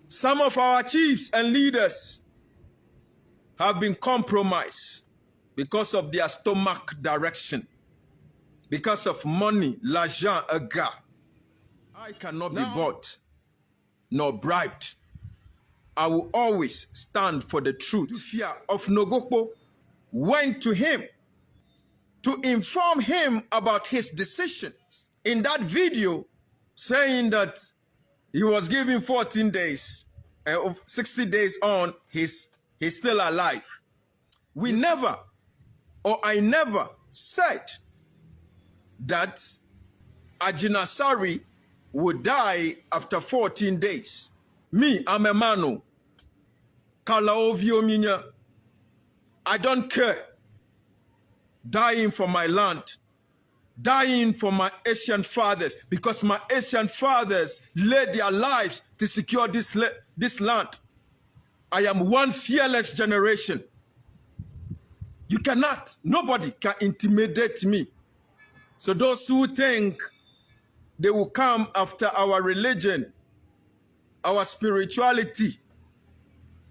Some of our chiefs and leaders have been compromised because of their stomach direction, because of money, l'argent, aga. I cannot be bought nor bribed. I will always stand for the truth. Fear of Nogokpo went to him to inform him about his decisions. In that video, saying that he was given 14 days, 60 days on, he's still alive. We never, or I never said that Agyin Asare would die after 14 days. Me, I'm a man. I don't care. Dying for my land, dying for my ancient fathers, because my ancient fathers laid their lives to secure this land. I am one fearless generation. You cannot, nobody can intimidate me. So those who think they will come after our religion, our spirituality,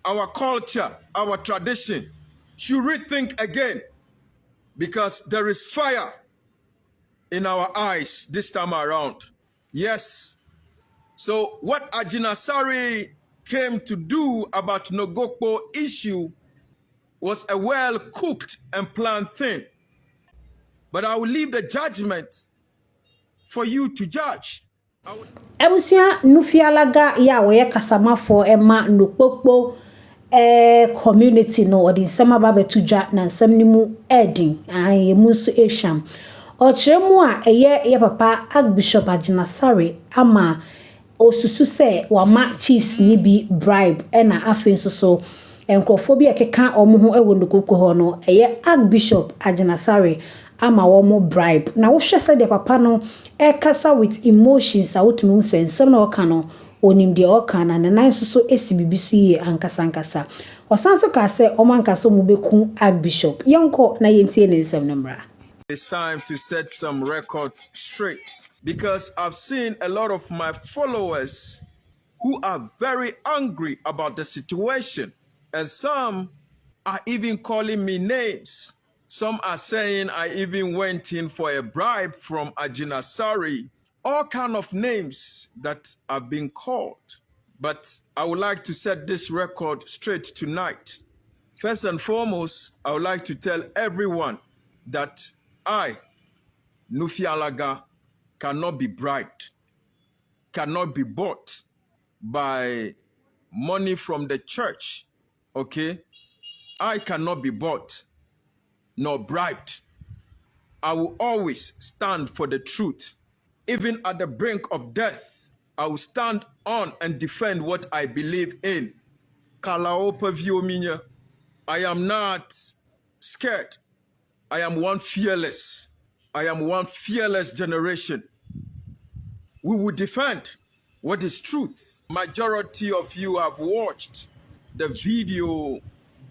our culture, our tradition, should rethink again, because there is fire in our eyes this time around. Yes. So what Agyin Asare came to do about Nogokpo issue was a well-cooked and planned thing. But I will leave the judgment for you to judge. Ebusia nufialaga ya woye kasama for ema Nogokpo community no odi nsema babe tuja na nsem ni mu edin ayemu nso ehwam ochiremu a eye papa Archbishop Agyin Asare ama osusu se wama chiefs ni bi bribe na afen so enkrofobia keka omo ho ewo Nogokpo ho no eye Archbishop Agyin Asare ama womo bribe na wo hwese de papa no kasa with emotions awotumi nsem na oka no onim de oka na nan so esi bibisu ye ankasa osanso ka se omankaso mu beku Archbishop yonko na yentie ne nsem no mra. It's time to set some records straight, because I've seen a lot of my followers who are very angry about the situation, and some are even calling me names. Some are saying I even went in for a bribe from Agyin Asare. All kind of names that have been called. But I would like to set this record straight tonight. First and foremost, I would like to tell everyone that I, Nufialaga, cannot be bribed, cannot be bought by money from the church, okay? I cannot be bought nor bribed. I will always stand for the truth. Even at the brink of death, I will stand on and defend what I believe in. I am not scared. I am one fearless. I am one fearless generation. We will defend what is truth. Majority of you have watched the video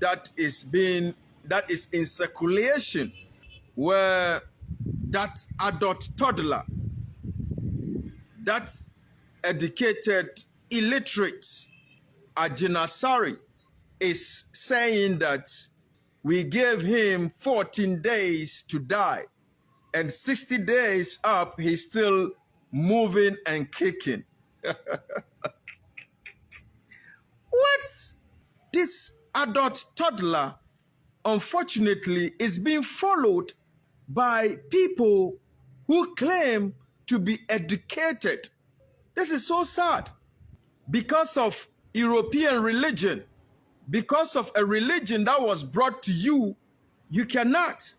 that is in circulation, where that adult toddler, that educated illiterate Agyin Asare is saying that we gave him 14 days to die, and 60 days up, he's still moving and kicking. What? This adult toddler, unfortunately, is being followed by people who claim to be educated. This is so sad. Because of European religion, because of a religion that was brought to you, you cannot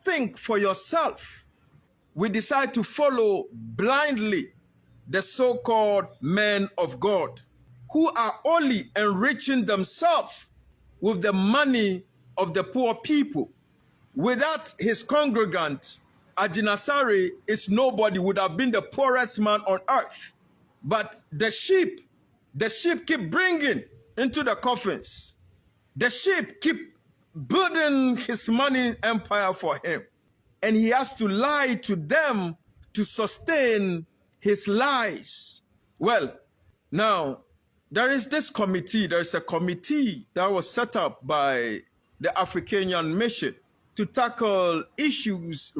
think for yourself. We decide to follow blindly the so-called men of God, who are only enriching themselves with the money of the poor people. Without his congregants, Agyin Asare is nobody, would have been the poorest man on earth. But the sheep keep bringing into the coffins. The sheep keep building his money empire for him. And he has to lie to them to sustain his lies. Well, now, there is this committee, there's a committee that was set up by the Africanian Mission to tackle issues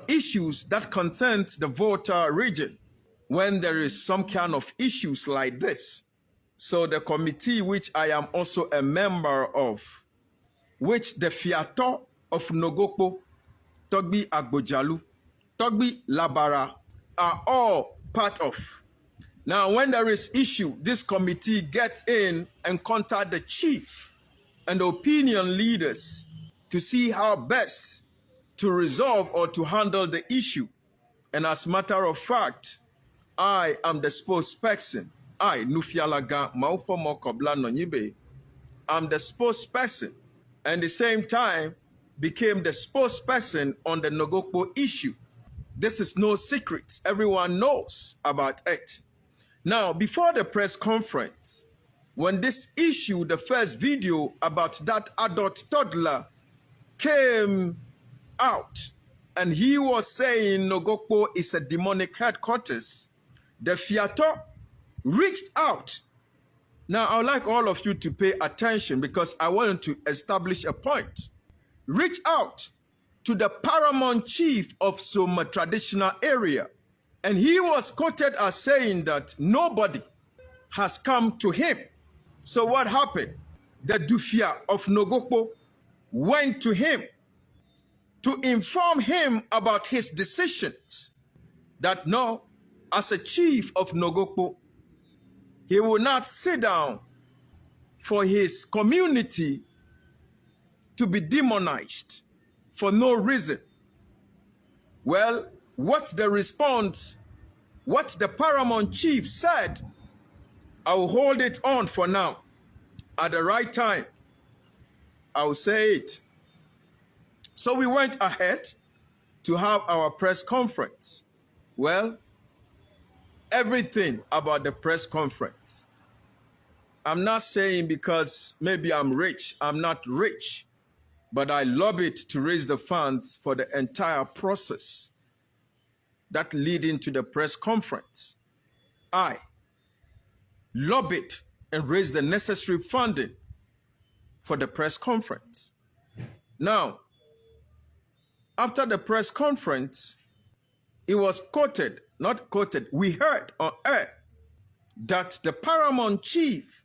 issues that concern the Volta region when there is some kind of issues like this. So the committee, which I am also a member of, which the Fiato of Nogokpo, Togbi Agbojalu, Togbi Labara are all part of. Now, when there is issue, this committee gets in and contact the chief and the opinion leaders to see how best to resolve or to handle the issue. And as a matter of fact, I am the spokesperson. I, Nufialaga Maupomo Kobla Nonyibe, am the spokesperson, and at the same time became the spokesperson on the Nogokpo issue. This is no secret. Everyone knows about it. Now, before the press conference, when this issue, the first video about that adult toddler came out, and he was saying Nogokpo is a demonic headquarters, the Fiato reached out. Now, I would like all of you to pay attention because I want to establish a point. Reach out to the paramount chief of some traditional area. And he was quoted as saying that nobody has come to him. So what happened? The Dufia of Nogokpo went to him to inform him about his decisions. That no, as a chief of Nogokpo, he will not sit down for his community to be demonized for no reason. Well, what's the response? What the paramount chief said, I will hold it on for now. At the right time, I will say it. So we went ahead to have our press conference. Well, everything about the press conference. I'm not saying because maybe I'm rich. I'm not rich. But I lobbied to raise the funds for the entire process that leading to the press conference. I lobbied and raised the necessary funding for the press conference. Now, after the press conference, it was quoted, not quoted, we heard on air that the paramount chief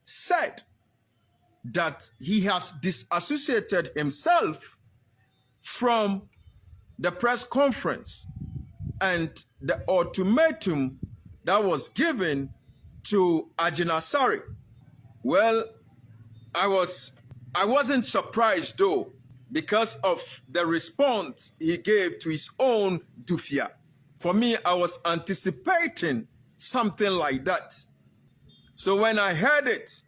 said that he has disassociated himself from the press conference and the ultimatum that was given to Agyin Asare. Well, I wasn't surprised though, because of the response he gave to his own Dufia. For me, I was anticipating something like that. So when I heard it,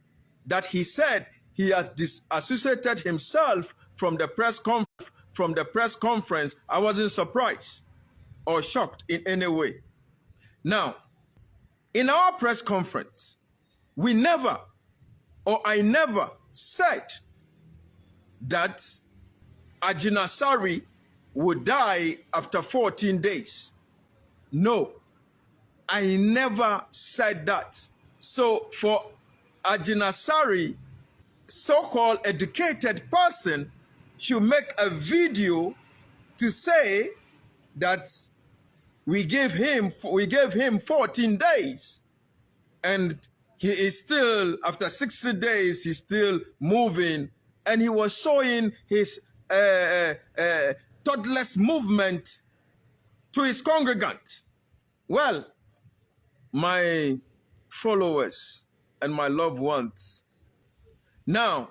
that he said he has disassociated himself from the press conference, I wasn't surprised or shocked in any way. Now, in our press conference, I never said that Agyin Asare would die after 14 days. No, I never said that. So for Agyin Asare, so-called educated person, should make a video to say that we gave him 14 days and he is still, after 60 days, he's still moving, and he was showing his toddler's movement to his congregants. Well, my followers and my loved ones, now,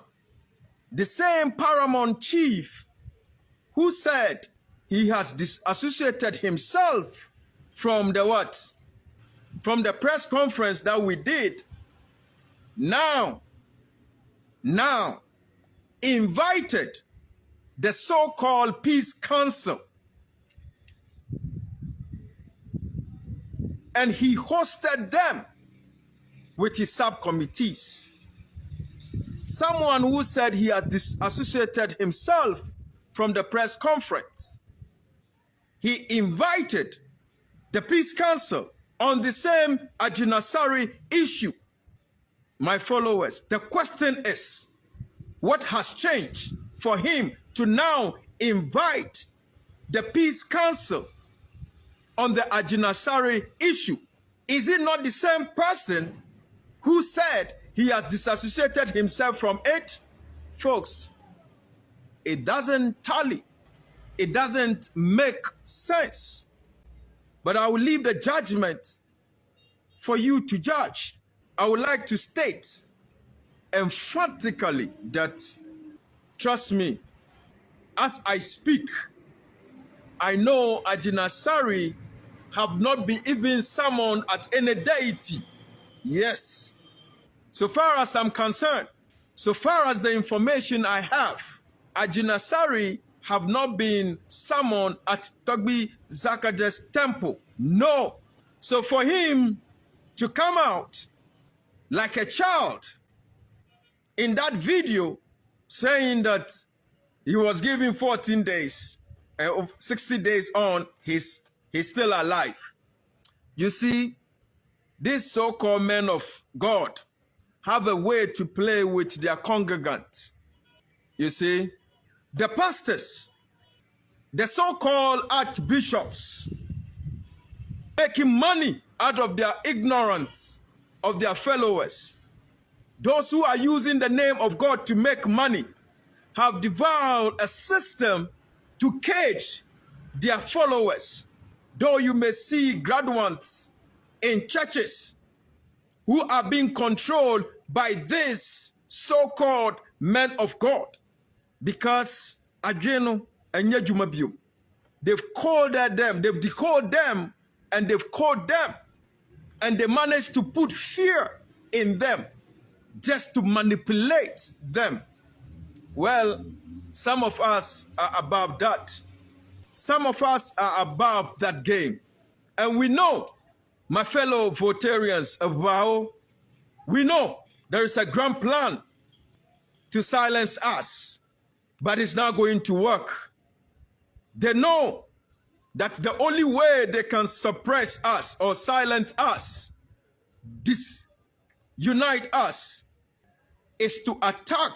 the same paramount chief who said he has disassociated himself from the what? From the press conference that we did, now invited the so-called Peace Council, and he hosted them with his subcommittees. Someone who said he had disassociated himself from the press conference, he invited the Peace Council on the same Agyin Asare issue. My followers, the question is, what has changed for him to now invite the Peace Council on the Agyin Asare issue? Is it not the same person who said he has disassociated himself from it? Folks, it doesn't tally. It doesn't make sense. But I will leave the judgment for you to judge. I would like to state emphatically that, trust me, as I speak, I know Agyin Asare have not been even summoned at any deity. Yes. So far as I'm concerned, so far as the information I have, Agyin Asare have not been summoned at Togbi Zakaje's temple. No. So for him to come out like a child in that video saying that he was given 14 days, 60 days on, he's still alive. You see, these so-called men of God have a way to play with their congregants. You see, the pastors, the so-called archbishops, making money out of their ignorance of their followers. Those who are using the name of God to make money have developed a system to cage their followers. Though you may see graduates in churches who are being controlled by these so-called men of God, because Agyin and Yejumabio, they've called them, they've decoded them, and they've called them, and they managed to put fear in them just to manipulate them. Well, some of us are above that. Some of us are above that game. And we know, my fellow Votarians of Bao, we know there is a grand plan to silence us, but it's not going to work. They know that the only way they can suppress us or silence us, disunite us, is to attack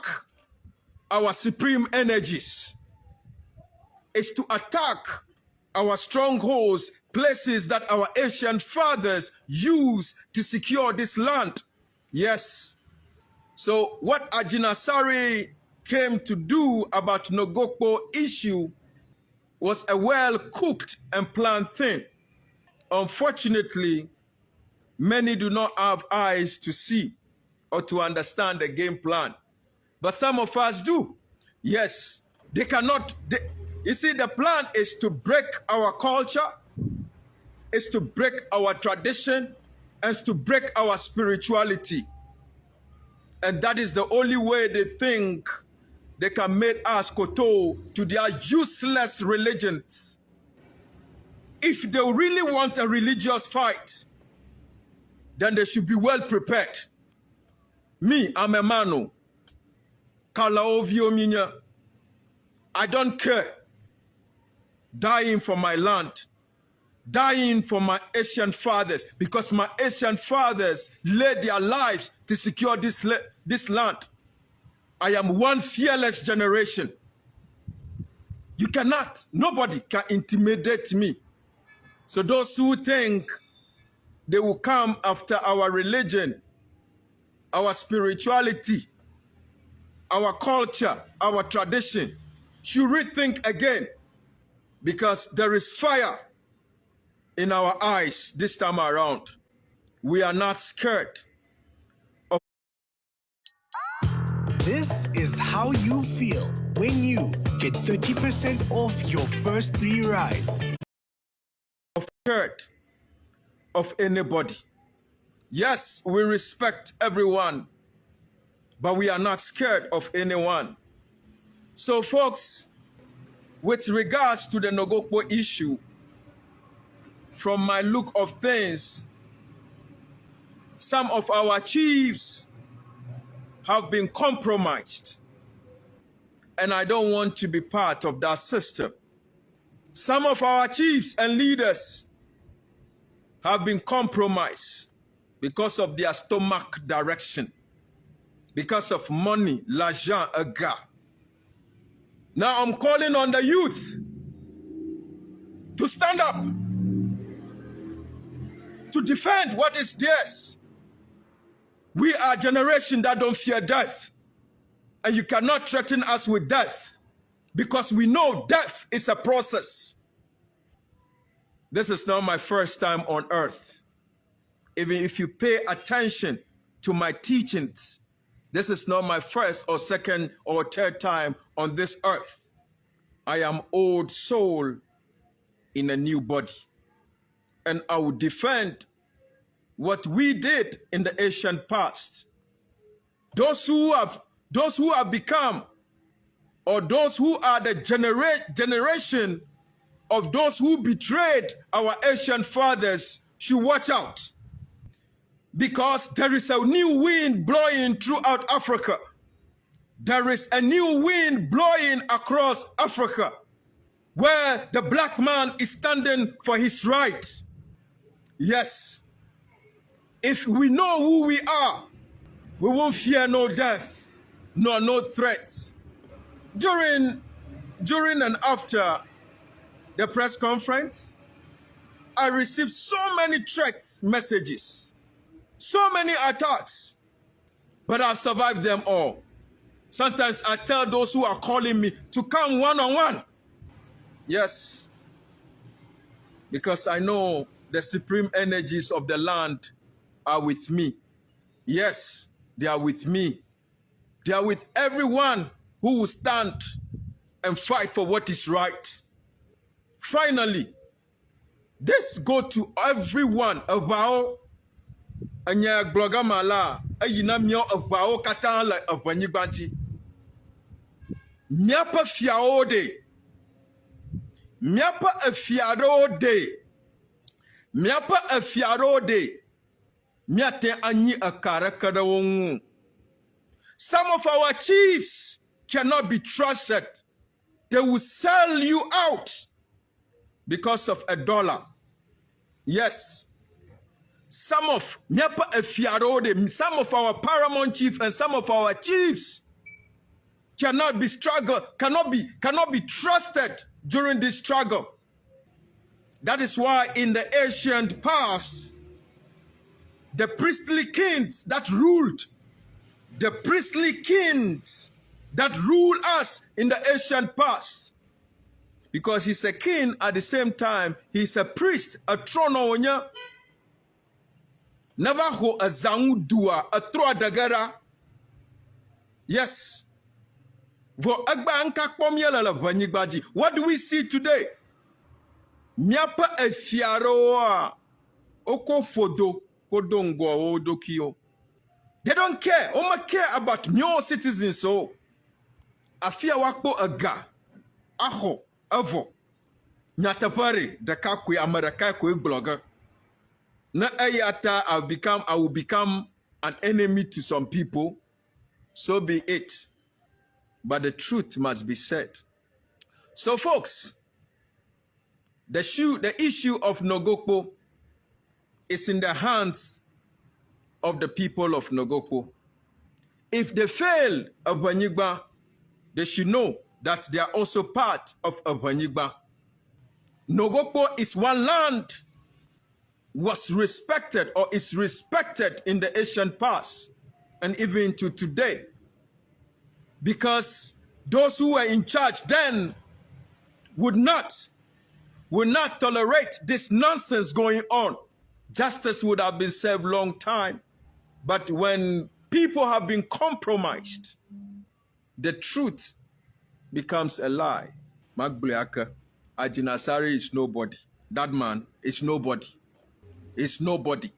our supreme energies, is to attack our strongholds, places that our ancient fathers used to secure this land. Yes. So what Agyin Asare came to do about Nogokpo issue was a well-cooked and planned thing. Unfortunately, many do not have eyes to see or to understand the game plan. But some of us do. Yes, they cannot. You see, the plan is to break our culture, is to break our tradition, and to break our spirituality. And that is the only way they think they can make us koto to their useless religions. If they really want a religious fight, then they should be well prepared. Me, I'm a mano. I don't care. Dying for my land, dying for my ancient fathers, because my ancient fathers laid their lives to secure this land. I am one fearless generation. You cannot, nobody can intimidate me. So those who think they will come after our religion, our spirituality, our culture, our tradition, should rethink again, because there is fire in our eyes this time around. We are not scared. This is how you feel when you get 30% off your first 3 rides. Scared of anybody. Yes, we respect everyone, but we are not scared of anyone. So folks, with regards to the Nogokpo issue, from my look of things, some of our chiefs have been compromised, and I don't want to be part of that system. Some of our chiefs and leaders have been compromised because of their stomach direction, because of money, l'argent, aga. Now I'm calling on the youth to stand up, to defend what is theirs. We are a generation that don't fear death, and you cannot threaten us with death because we know death is a process. This is not my first time on earth. Even if you pay attention to my teachings, this is not my first or second or third time on this earth. I am old soul in a new body. And I will defend what we did in the ancient past. Those who have become, or those who are the generation of those who betrayed our ancient fathers should watch out. Because there is a new wind blowing throughout Africa. There is a new wind blowing across Africa where the black man is standing for his rights. Yes. If we know who we are, we won't fear no death, nor no threats. During and after the press conference, I received so many threats messages, so many attacks, but I've survived them all. Sometimes I tell those who are calling me to come one-on-one. Yes, because I know the supreme energies of the land are with me. Yes, they are with me. They are with everyone who will stand and fight for what is right. Finally, this go to everyone. Avao anya bloga mala ayina mio avao katan la avanyigbanji. Miapa fiaode. Miapa afiarode. Miapa afiarode. Miate anyi akarakada wongu. Some of our chiefs cannot be trusted. They will sell you out because of $1. Yes. Some of our paramount chiefs and some of our chiefs cannot be trusted during this struggle. That is why in the ancient past, the priestly kings that ruled us in the ancient past, because he's a king at the same time, he's a priest, a trononya. Never ho a zangudua, a troadagara. Yes. What do we see today? Miapa e fiaroa oko fodo kodongo odokio. They don't care. Oma care about your citizens. So, afia wakpo aga, aho, avo, nyatapare, dakakwe America kwe blogger. Na ayata I will become an enemy to some people. So be it. But the truth must be said. So, folks, the issue of Nogokpo is in the hands of the people of Nogokpo. If they fail Abanyigba, they should know that they are also part of Abanyigba. Nogokpo is one land, was respected or is respected in the ancient past and even to today. Because those who were in charge then would not tolerate this nonsense going on. Justice would have been served long time. But when people have been compromised, the truth becomes a lie. Agyin Asare is nobody. That man is nobody. It's nobody.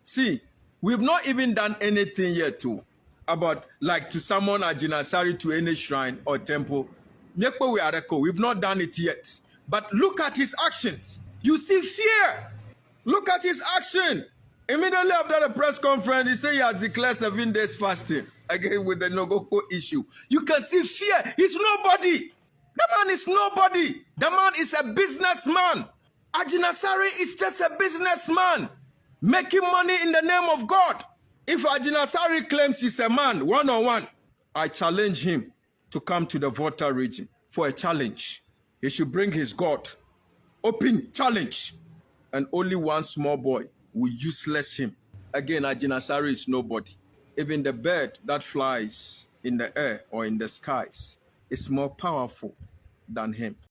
See, we've not even done anything yet about like to summon Agyin Asare to any shrine or temple. We've not done it yet. But look at his actions. You see fear. Look at his action. Immediately after the press conference, he said he has declared 7 days fasting. Again with the Nogokpo issue. You can see fear. He's nobody. The man is nobody. The man is a businessman. Agyin Asare is just a businessman making money in the name of God. If Agyin Asare claims he's a man, one-on-one, I challenge him to come to the Volta region for a challenge. He should bring his God. Open challenge. And only one small boy will useless him. Again, Agyin Asare is nobody. Even the bird that flies in the air or in the skies is more powerful than him.